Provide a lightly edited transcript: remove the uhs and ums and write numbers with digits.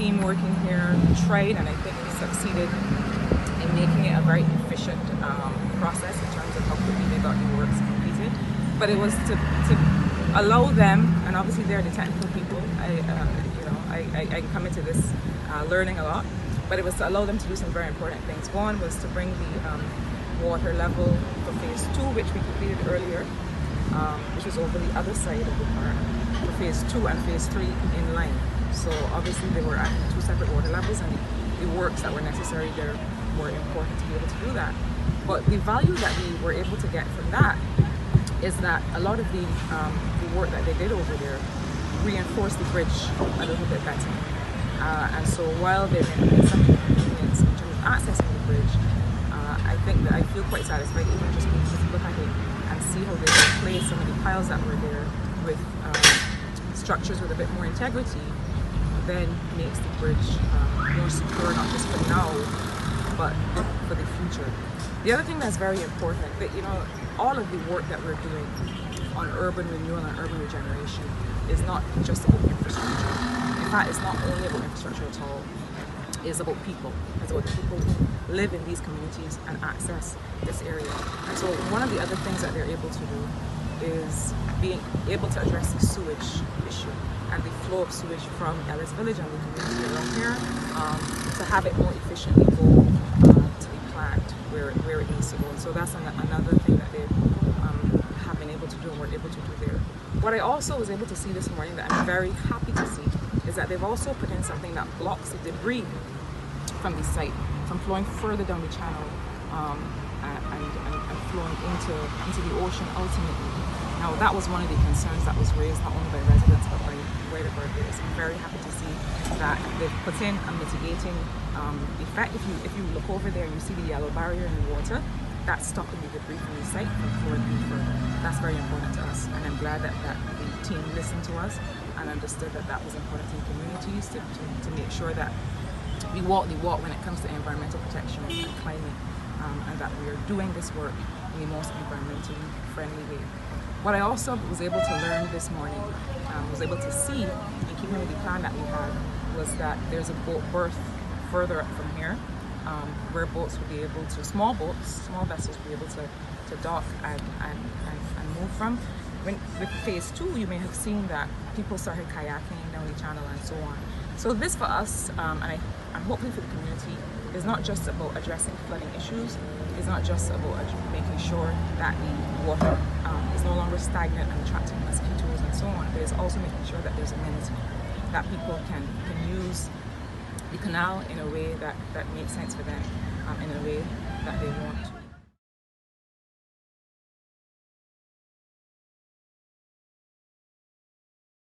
team working here tried, and I think we succeeded in making it a very efficient process in terms of how quickly they got the works completed. But it was to allow them, and obviously they're the technical people. I come into this learning a lot, but it was to allow them to do some very important things. One was to bring the water level for phase 2, which we completed earlier, which was over the other side of the park, for phase 2 and phase 3 in line. So obviously they were at 2 separate water levels, and the works that were necessary there were important to be able to do that. But the value that we were able to get from that is that a lot of the work that they did over there reinforced the bridge a little bit better. And so while there may be some inconvenience in terms of accessing the bridge, I think that I feel quite satisfied even just being able to look at it and see how they replaced some of the piles that were there with structures with a bit more integrity, then makes the bridge more secure, not just for now, but for the future. The other thing that's very important, that all of the work that we're doing on urban renewal and urban regeneration is not just about infrastructure. In fact, it's not only about infrastructure at all. It's about people. It's about the people who live in these communities and access this area. And so one of the other things that they're able to do is being able to address the sewage issue and the flow of sewage from Ellis Village and the community around here, to have it more efficiently go to the plant where it needs to go. And so that's another thing that they have been able to do and were able to do there. What I also was able to see this morning that I'm very happy to see is that they've also put in something that blocks the debris from the site from flowing further down the channel and flowing into the ocean ultimately. Now that was one of the concerns that was raised not only by residents but by wider Barbados. I'm very happy to see that they've put in a mitigating effect. If you look over there and you see the yellow barrier in the water, that's stopping the debris from the site from flowing any further. That's very important to us, and I'm glad that the team listened to us and understood that that was important to the communities to make sure that we walk the walk when it comes to environmental protection and climate, and that we are doing this work in the most environmentally friendly way. What I also was able to learn this morning, was able to see, in keeping with the plan that we had, was that there's a boat berth further up from here, where boats would be able to, small vessels would be able to dock and move from. With phase 2, you may have seen that people started kayaking down the channel and so on. So this for us, and hopefully for the community, is not just about addressing flooding issues. It's not just about making sure that the water is no longer stagnant and attracting mosquitoes and so on, but it's also making sure that there's amenity, that people can use the canal in a way that makes sense for them, in a way that they want.